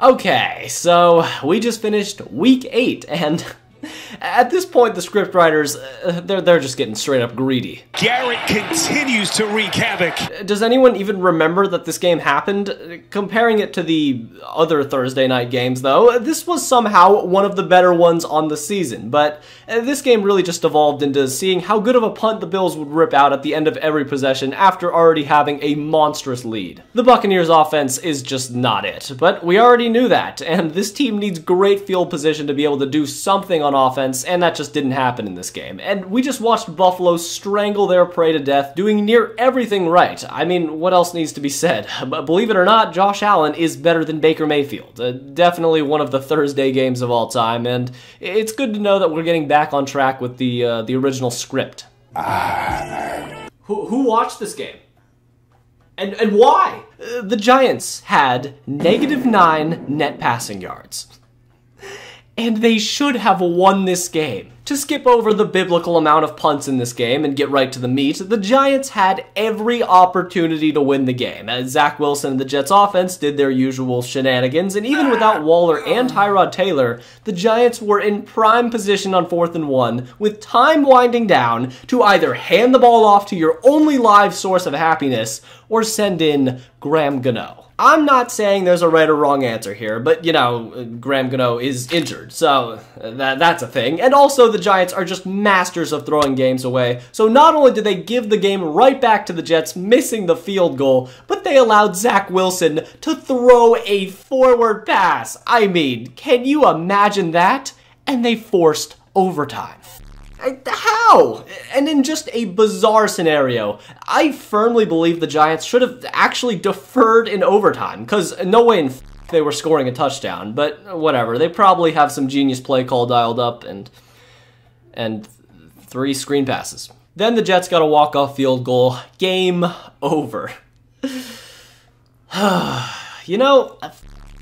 Okay, so we just finished week 8, and at this point the scriptwriters, they're just getting straight up greedy. Garrett continues to wreak havoc. Does anyone even remember that this game happened? Comparing it to the other Thursday night games, though, this was somehow one of the better ones on the season, but this game really just evolved into seeing how good of a punt the Bills would rip out at the end of every possession after already having a monstrous lead. The Buccaneers' offense is just not it, but we already knew that, and this team needs great field position to be able to do something on offense, and that just didn't happen in this game. And we just watched Buffalo strangle their prey to death, doing near everything right. I mean, what else needs to be said? Believe it or not, Josh Allen is better than Baker Mayfield. Definitely one of the Thursday games of all time, and it's good to know that we're getting back on track with the original script. Who watched this game? And why? The Giants had -9 net passing yards. And they should have won this game. To skip over the biblical amount of punts in this game and get right to the meat, the Giants had every opportunity to win the game, as Zach Wilson and the Jets offense did their usual shenanigans, and even without Waller and Tyrod Taylor, the Giants were in prime position on 4th and 1, with time winding down to either hand the ball off to your only live source of happiness, or send in Graham Gano. I'm not saying there's a right or wrong answer here, but, you know, Graham Gano is injured, so that's a thing. And also, the Giants are just masters of throwing games away, so not only did they give the game right back to the Jets, missing the field goal, but they allowed Zach Wilson to throw a forward pass. I mean, can you imagine that? And they forced overtime. How? And in just a bizarre scenario, I firmly believe the Giants should have actually deferred in overtime, because no way in they were scoring a touchdown, but whatever. They probably have some genius play call dialed up and 3 screen passes. Then the Jets got a walk-off field goal. Game over. You know,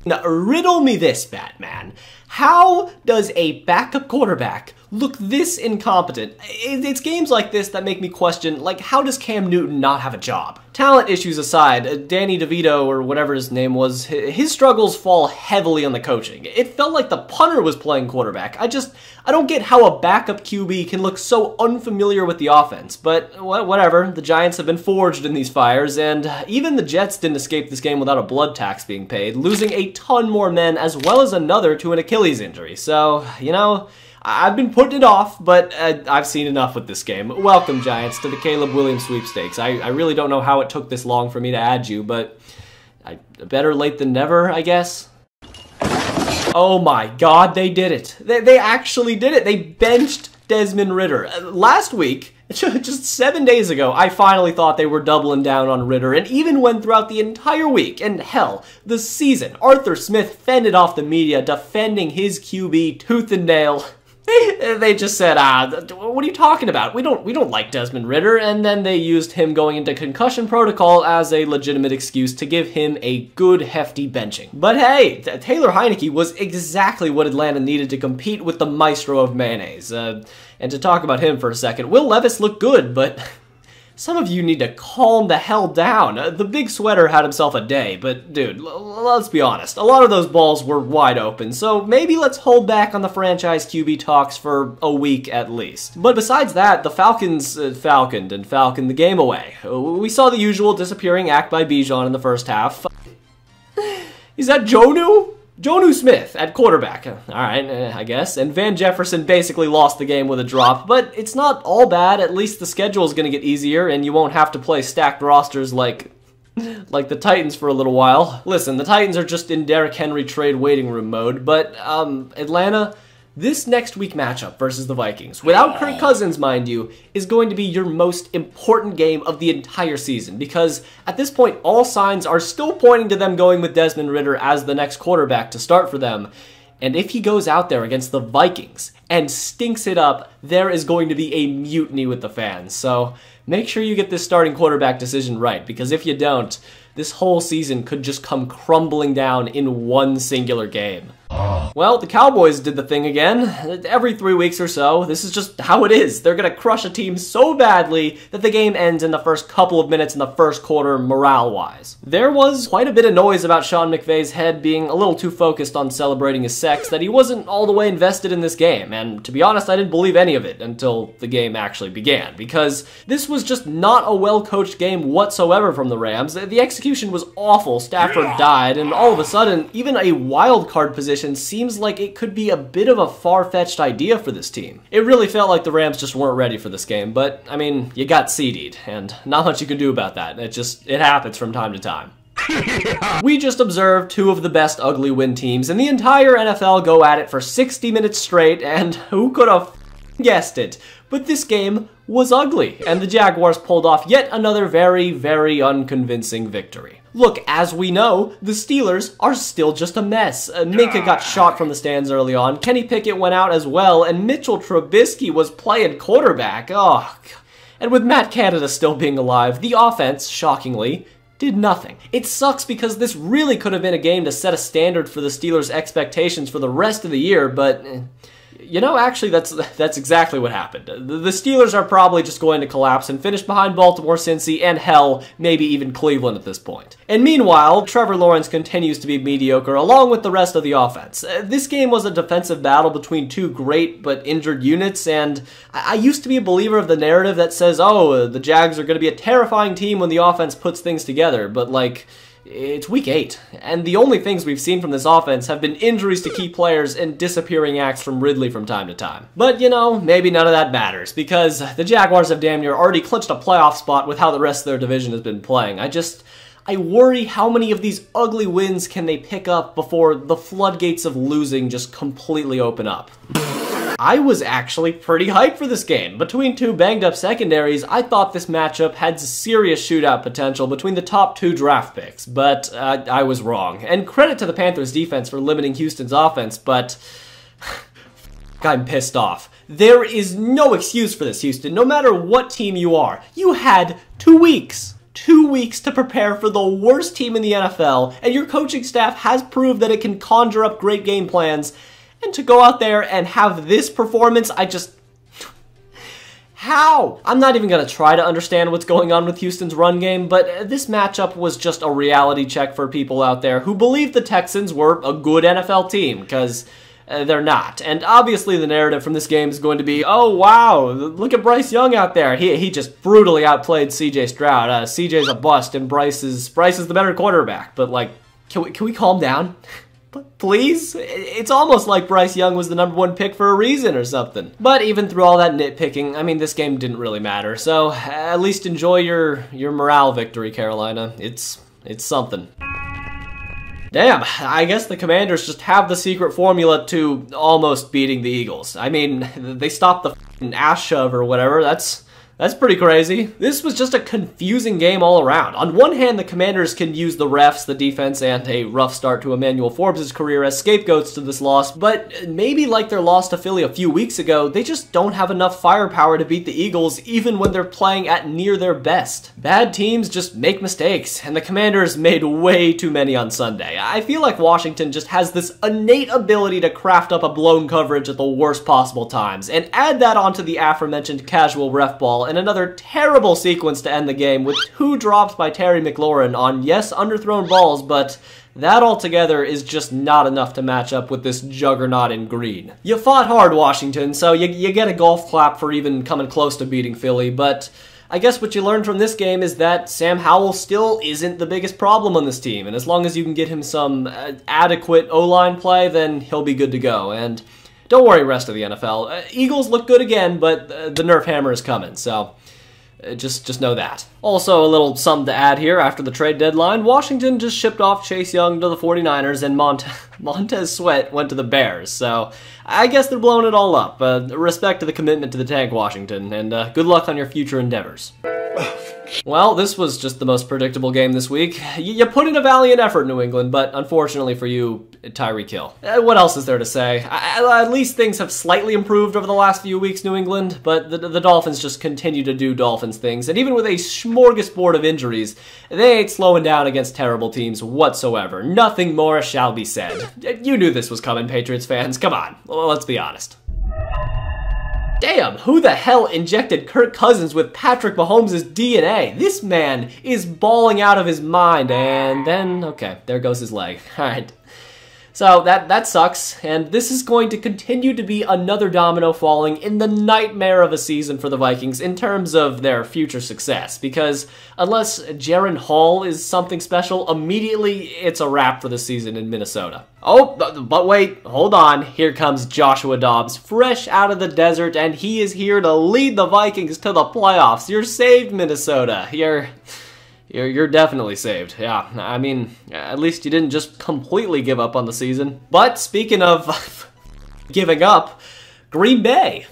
now, riddle me this, Batman. How does a backup quarterback look this incompetent? It's games like this that make me question, like, how does Cam Newton not have a job? Talent issues aside, Danny DeVito, or whatever his name was, his struggles fall heavily on the coaching. It felt like the punter was playing quarterback. I don't get how a backup QB can look so unfamiliar with the offense, but whatever. The Giants have been forged in these fires, and even the Jets didn't escape this game without a blood tax being paid, losing a ton more men as well as another to an Achilles injury. So, you know, I've been putting it off, but I've seen enough with this game. Welcome, Giants, to the Caleb Williams sweepstakes. I really don't know how it took this long for me to add you, but better late than never, I guess. Oh my god, they did it. They actually did it. They benched Desmond Ridder. Last week, just 7 days ago, I finally thought they were doubling down on Ridder, and even when throughout the entire week, and hell, the season, Arthur Smith fended off the media defending his QB tooth and nail. They just said, what are you talking about? We don't like Desmond Ridder, and then they used him going into concussion protocol as a legitimate excuse to give him a good hefty benching. But hey, Taylor Heinicke was exactly what Atlanta needed to compete with the maestro of mayonnaise. And to talk about him for a second, Will Levis looked good, but some of you need to calm the hell down. The big sweater had himself a day, but dude, let's be honest. A lot of those balls were wide open, so maybe let's hold back on the franchise QB talks for a week at least. But besides that, the Falcons falconed and falconed the game away. We saw the usual disappearing act by Bijan in the first half. Is that Jonnu? Jonnu Smith at quarterback. Alright, I guess. And Van Jefferson basically lost the game with a drop, but it's not all bad. At least the schedule is going to get easier, and you won't have to play stacked rosters like the Titans for a little while. Listen, the Titans are just in Derrick Henry trade waiting room mode, but Atlanta, this next week matchup versus the Vikings, without Kirk Cousins, mind you, is going to be your most important game of the entire season, because at this point, all signs are still pointing to them going with Desmond Ridder as the next quarterback to start for them. And if he goes out there against the Vikings and stinks it up, there is going to be a mutiny with the fans. So make sure you get this starting quarterback decision right, because if you don't, this whole season could just come crumbling down in one singular game. Well, the Cowboys did the thing again. Every 3 weeks or so, this is just how it is. They're gonna crush a team so badly that the game ends in the first couple of minutes in the first quarter morale-wise. There was quite a bit of noise about Sean McVay's head being a little too focused on celebrating his sex that he wasn't all the way invested in this game, and to be honest, I didn't believe any of it until the game actually began, because this was just not a well-coached game whatsoever from the Rams. The execution was awful, Stafford died, and all of a sudden, even a wild card position seems like it could be a bit of a far-fetched idea for this team. It really felt like the Rams just weren't ready for this game, but, I mean, you got CD'd, and not much you can do about that. It happens from time to time. We just observed two of the best ugly win teams in the entire NFL go at it for 60 minutes straight, and who could have guessed it? But this game was ugly, and the Jaguars pulled off yet another very, very unconvincing victory. Look, as we know, the Steelers are still just a mess. Minka got shot from the stands early on, Kenny Pickett went out as well, and Mitchell Trubisky was playing quarterback. Oh, and with Matt Canada still being alive, the offense, shockingly, did nothing. It sucks because this really could have been a game to set a standard for the Steelers' expectations for the rest of the year, but you know, actually, that's exactly what happened. The Steelers are probably just going to collapse and finish behind Baltimore, Cincy, and hell, maybe even Cleveland at this point. And meanwhile, Trevor Lawrence continues to be mediocre along with the rest of the offense. This game was a defensive battle between two great but injured units, and I used to be a believer of the narrative that says, oh, the Jags are going to be a terrifying team when the offense puts things together, but like, it's week 8, and the only things we've seen from this offense have been injuries to key players and disappearing acts from Ridley from time to time. But, you know, maybe none of that matters, because the Jaguars have damn near already clinched a playoff spot with how the rest of their division has been playing. I worry how many of these ugly wins can they pick up before the floodgates of losing just completely open up. I was actually pretty hyped for this game. Between two banged-up secondaries, I thought this matchup had serious shootout potential between the top 2 draft picks, but I was wrong. And credit to the Panthers' defense for limiting Houston's offense, but I'm pissed off. There is no excuse for this, Houston. No matter what team you are, you had 2 weeks. 2 weeks to prepare for the worst team in the NFL, and your coaching staff has proved that it can conjure up great game plans. And to go out there and have this performance, how? I'm not even going to try to understand what's going on with Houston's run game, but this matchup was just a reality check for people out there who believe the Texans were a good NFL team, because they're not. And obviously the narrative from this game is going to be, oh wow, look at Bryce Young out there. He just brutally outplayed CJ Stroud. CJ's a bust and Bryce is the better quarterback. But like, can we calm down? Please? It's almost like Bryce Young was the #1 pick for a reason or something. But even through all that nitpicking, I mean, this game didn't really matter. So at least enjoy your morale victory, Carolina. It's something. Damn, I guess the Commanders just have the secret formula to almost beating the Eagles. I mean, they stopped the f***ing ass shove or whatever. That's pretty crazy. This was just a confusing game all around. On one hand, the Commanders can use the refs, the defense, and a rough start to Emmanuel Forbes' career as scapegoats to this loss, but maybe like their loss to Philly a few weeks ago, they just don't have enough firepower to beat the Eagles even when they're playing at near their best. Bad teams just make mistakes, and the Commanders made way too many on Sunday. I feel like Washington just has this innate ability to craft up a blown coverage at the worst possible times, and add that onto the aforementioned casual ref ball and another terrible sequence to end the game with 2 drops by Terry McLaurin on, yes, underthrown balls, but that altogether is just not enough to match up with this juggernaut in green. You fought hard, Washington, so you get a golf clap for even coming close to beating Philly, but I guess what you learned from this game is that Sam Howell still isn't the biggest problem on this team, and as long as you can get him some adequate O-line play, then he'll be good to go. And don't worry, rest of the NFL. Eagles look good again, but the Nerf hammer is coming, so just know that. Also, a little something to add here. After the trade deadline, Washington just shipped off Chase Young to the 49ers, and Montez Sweat went to the Bears, so I guess they're blowing it all up. Respect to the commitment to the tank, Washington, and good luck on your future endeavors. Well, this was just the most predictable game this week. You put in a valiant effort, New England, but unfortunately for you, Tyreek Hill. What else is there to say? At least things have slightly improved over the last few weeks, New England, but the Dolphins just continue to do Dolphins things, and even with a smorgasbord of injuries, they ain't slowing down against terrible teams whatsoever. Nothing more shall be said. You knew this was coming, Patriots fans. Come on, let's be honest. Damn, who the hell injected Kirk Cousins with Patrick Mahomes' DNA? This man is balling out of his mind, and then, okay, there goes his leg. Alright. So that sucks, and this is going to continue to be another domino falling in the nightmare of a season for the Vikings in terms of their future success, because unless Jaren Hall is something special, immediately it's a wrap for the season in Minnesota. Oh, but wait, hold on. Here comes Joshua Dobbs, fresh out of the desert, and he is here to lead the Vikings to the playoffs. You're saved, Minnesota. You're definitely saved. Yeah, I mean, at least you didn't just completely give up on the season. But speaking of giving up, Green Bay.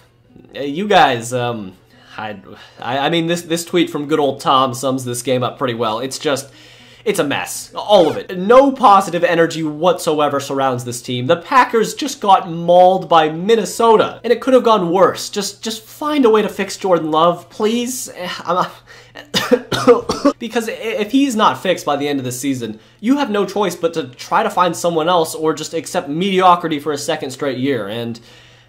You guys, I mean, this tweet from good old Tom sums this game up pretty well. It's a mess. All of it. No positive energy whatsoever surrounds this team. The Packers just got mauled by Minnesota, and it could have gone worse. Just find a way to fix Jordan Love, please. Because if he's not fixed by the end of the season, you have no choice but to try to find someone else or just accept mediocrity for a second straight year. And,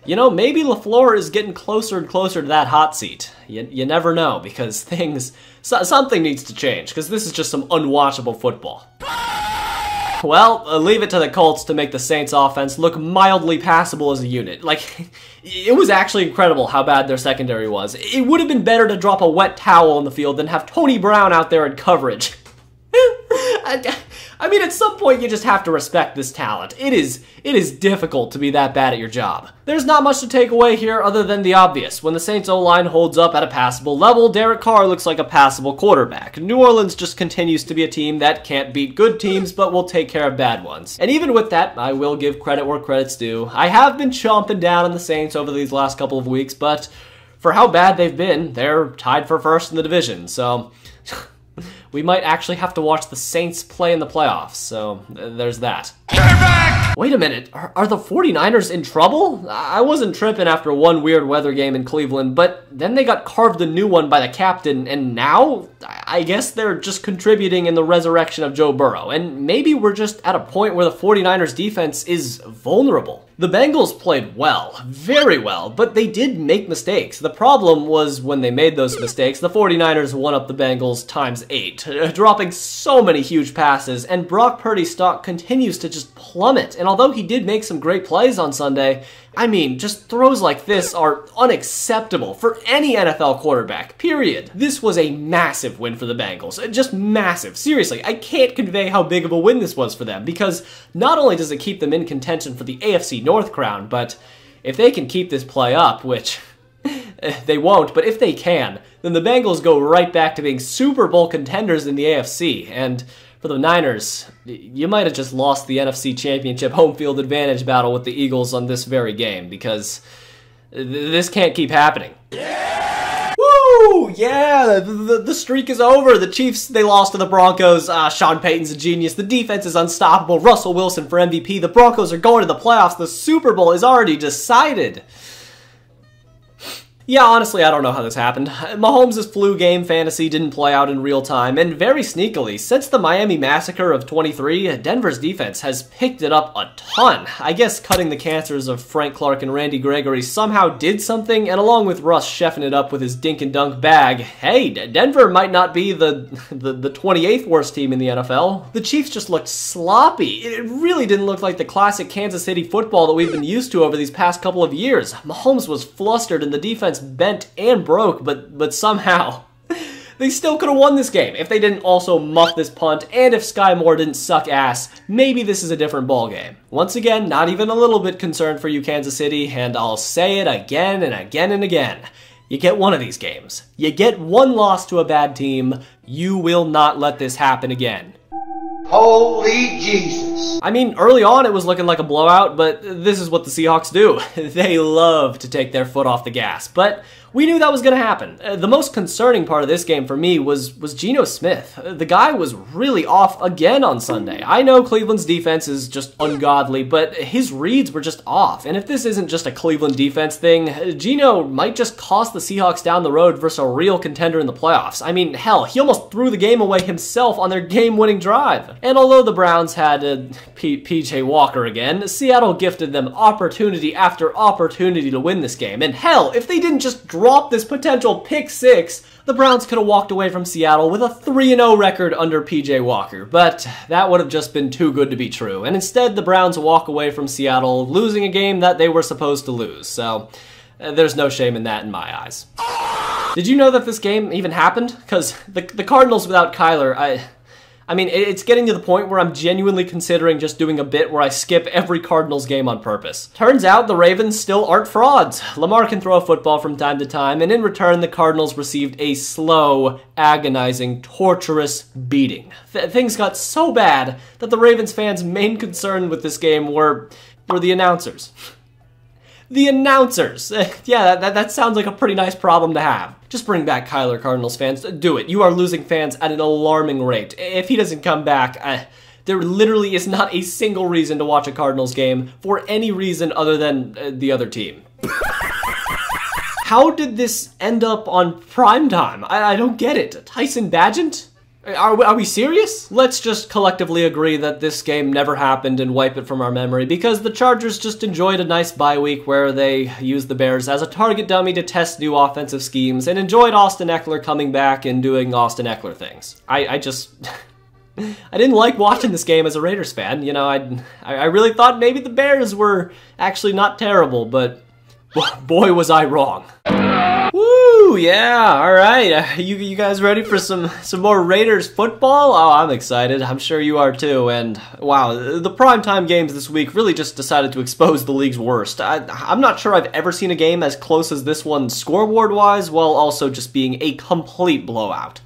you know, maybe LaFleur is getting closer and closer to that hot seat. You never know, because something needs to change, because this is just some unwatchable football. Well, leave it to the Colts to make the Saints offense look mildly passable as a unit. Like, it was actually incredible how bad their secondary was. It would have been better to drop a wet towel on the field than have Tony Brown out there in coverage. I mean, at some point you just have to respect this talent. It is difficult to be that bad at your job. There's not much to take away here other than the obvious. When the Saints O-line holds up at a passable level, Derek Carr looks like a passable quarterback. New Orleans just continues to be a team that can't beat good teams, but will take care of bad ones. And even with that, I will give credit where credit's due. I have been chomping down on the Saints over these last couple of weeks, but for how bad they've been, they're tied for first in the division, so we might actually have to watch the Saints play in the playoffs, so there's that. Wait a minute, are the 49ers in trouble? I wasn't tripping after one weird weather game in Cleveland, but then they got carved a new one by the captain, and now I guess they're just contributing in the resurrection of Joe Burrow, and maybe we're just at a point where the 49ers defense is vulnerable. The Bengals played well, very well, but they did make mistakes. The problem was when they made those mistakes, the 49ers won up the Bengals ×8, dropping so many huge passes, and Brock Purdy's stock continues to just plummet. And although he did make some great plays on Sunday, I mean, just throws like this are unacceptable for any NFL quarterback, period. This was a massive win for the Bengals, just massive. Seriously, I can't convey how big of a win this was for them, because not only does it keep them in contention for the AFC North crown, but if they can keep this play up, which they won't, but if they can, then the Bengals go right back to being Super Bowl contenders in the AFC, and for the Niners, you might have just lost the NFC Championship home field advantage battle with the Eagles on this very game, because this can't keep happening. Yeah! Woo! Yeah, the streak is over. The Chiefs, they lost to the Broncos. Sean Payton's a genius. The defense is unstoppable. Russell Wilson for MVP. The Broncos are going to the playoffs. The Super Bowl is already decided. Yeah, honestly, I don't know how this happened. Mahomes' flu game fantasy didn't play out in real time, and very sneakily, since the Miami Massacre of 23, Denver's defense has picked it up a ton. I guess cutting the cancers of Frank Clark and Randy Gregory somehow did something, and along with Russ chefing it up with his dink and dunk bag, hey, Denver might not be the 28th worst team in the NFL. The Chiefs just looked sloppy. It really didn't look like the classic Kansas City football that we've been used to over these past couple of years. Mahomes was flustered and the defense bent and broke, but somehow they still could have won this game if they didn't also muff this punt, and if Sky Moore didn't suck ass. Maybe this is a different ball game. Once again, not even a little bit concerned for you, Kansas City, and I'll say it again and again and again. You get one of these games. You get one loss to a bad team. You will not let this happen again. Holy Jesus. I mean, early on it was looking like a blowout, but this is what the Seahawks do. They love to take their foot off the gas. But We knew that was going to happen. The most concerning part of this game for me was Geno Smith. The guy was really off again on Sunday. I know Cleveland's defense is just ungodly, but his reads were just off. And if this isn't just a Cleveland defense thing, Geno might just cost the Seahawks down the road versus a real contender in the playoffs. I mean, hell, he almost threw the game away himself on their game-winning drive. And although the Browns had P.J. Walker again, Seattle gifted them opportunity after opportunity to win this game. And hell, if they didn't just drop this potential pick six, the Browns could have walked away from Seattle with a 3-0 record under P.J. Walker, but that would have just been too good to be true. And instead, the Browns walk away from Seattle, losing a game that they were supposed to lose. So, there's no shame in that in my eyes. Did you know that this game even happened? Because the Cardinals without Kyler, I mean, it's getting to the point where I'm genuinely considering just doing a bit where I skip every Cardinals game on purpose. Turns out the Ravens still aren't frauds. Lamar can throw a football from time to time, and in return, the Cardinals received a slow, agonizing, torturous beating. Things got so bad that the Ravens fans' main concern with this game were the announcers. The announcers. Yeah, that sounds like a pretty nice problem to have. Just bring back Kyler, Cardinals fans. Do it. You are losing fans at an alarming rate. If he doesn't come back, there literally is not a single reason to watch a Cardinals game for any reason other than the other team. How did this end up on primetime? I don't get it. Tyson Bagent? Are we serious? Let's just collectively agree that this game never happened and wipe it from our memory, because the Chargers just enjoyed a nice bye week where they used the Bears as a target dummy to test new offensive schemes and enjoyed Austin Eckler coming back and doing Austin Eckler things. I just... I didn't like watching this game as a Raiders fan. You know, I really thought maybe the Bears were actually not terrible, but boy was I wrong. Woo, yeah, alright. You guys ready for some more Raiders football? Oh, I'm excited. I'm sure you are too. And wow, the primetime games this week really just decided to expose the league's worst. I'm not sure I've ever seen a game as close as this one scoreboard-wise, while also just being a complete blowout.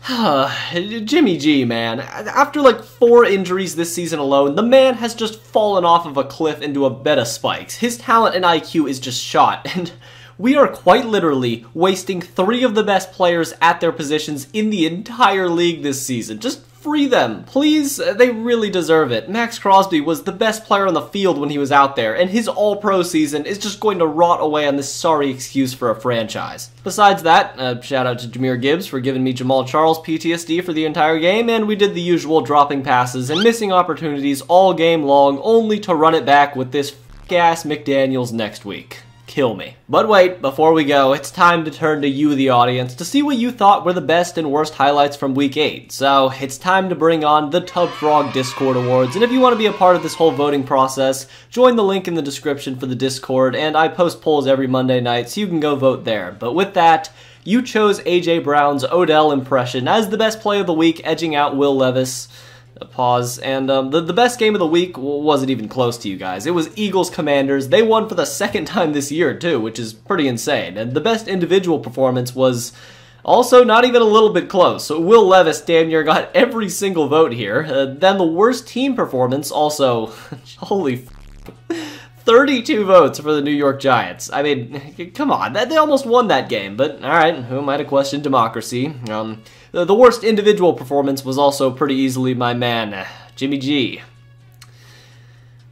Jimmy G, man. After like 4 injuries this season alone, the man has just fallen off of a cliff into a bed of spikes. His talent and IQ is just shot, and we are quite literally wasting 3 of the best players at their positions in the entire league this season. Just free them, please. They really deserve it. Max Crosby was the best player on the field when he was out there, and his all-pro season is just going to rot away on this sorry excuse for a franchise. Besides that, shout out to Jahmyr Gibbs for giving me Jamal Charles PTSD for the entire game, and we did the usual dropping passes and missing opportunities all game long, only to run it back with this f***ass McDaniels next week. Kill me. But wait, before we go, it's time to turn to you, the audience, to see what you thought were the best and worst highlights from Week 8. So, it's time to bring on the Tubfrog Discord Awards, and if you want to be a part of this whole voting process, join the link in the description for the Discord, and I post polls every Monday night, so you can go vote there. But with that, you chose AJ Brown's Odell impression as the best play of the week, edging out Will Levis. Pause. And the best game of the week wasn't even close to you guys. It was Eagles-Commanders. They won for the 2nd time this year, too, which is pretty insane. And the best individual performance was also not even a little bit close. So Will Levis damn near got every single vote here. Then the worst team performance also... holy f***. 32 votes for the New York Giants. I mean, come on, they almost won that game, but alright, who am I to question democracy? The worst individual performance was also pretty easily my man, Jimmy G.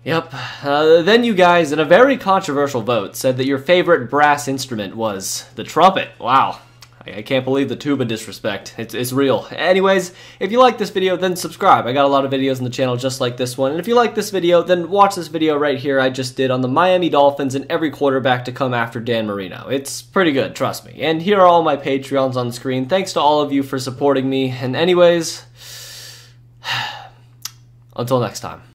Yep. Then you guys, in a very controversial vote, said that your favorite brass instrument was the trumpet. Wow. I can't believe the tuba disrespect. It's real. Anyways, if you like this video, then subscribe. I got a lot of videos on the channel just like this one. And if you like this video, then watch this video right here I just did on the Miami Dolphins and every quarterback to come after Dan Marino. It's pretty good, trust me. And here are all my Patreons on the screen. Thanks to all of you for supporting me. And anyways, until next time.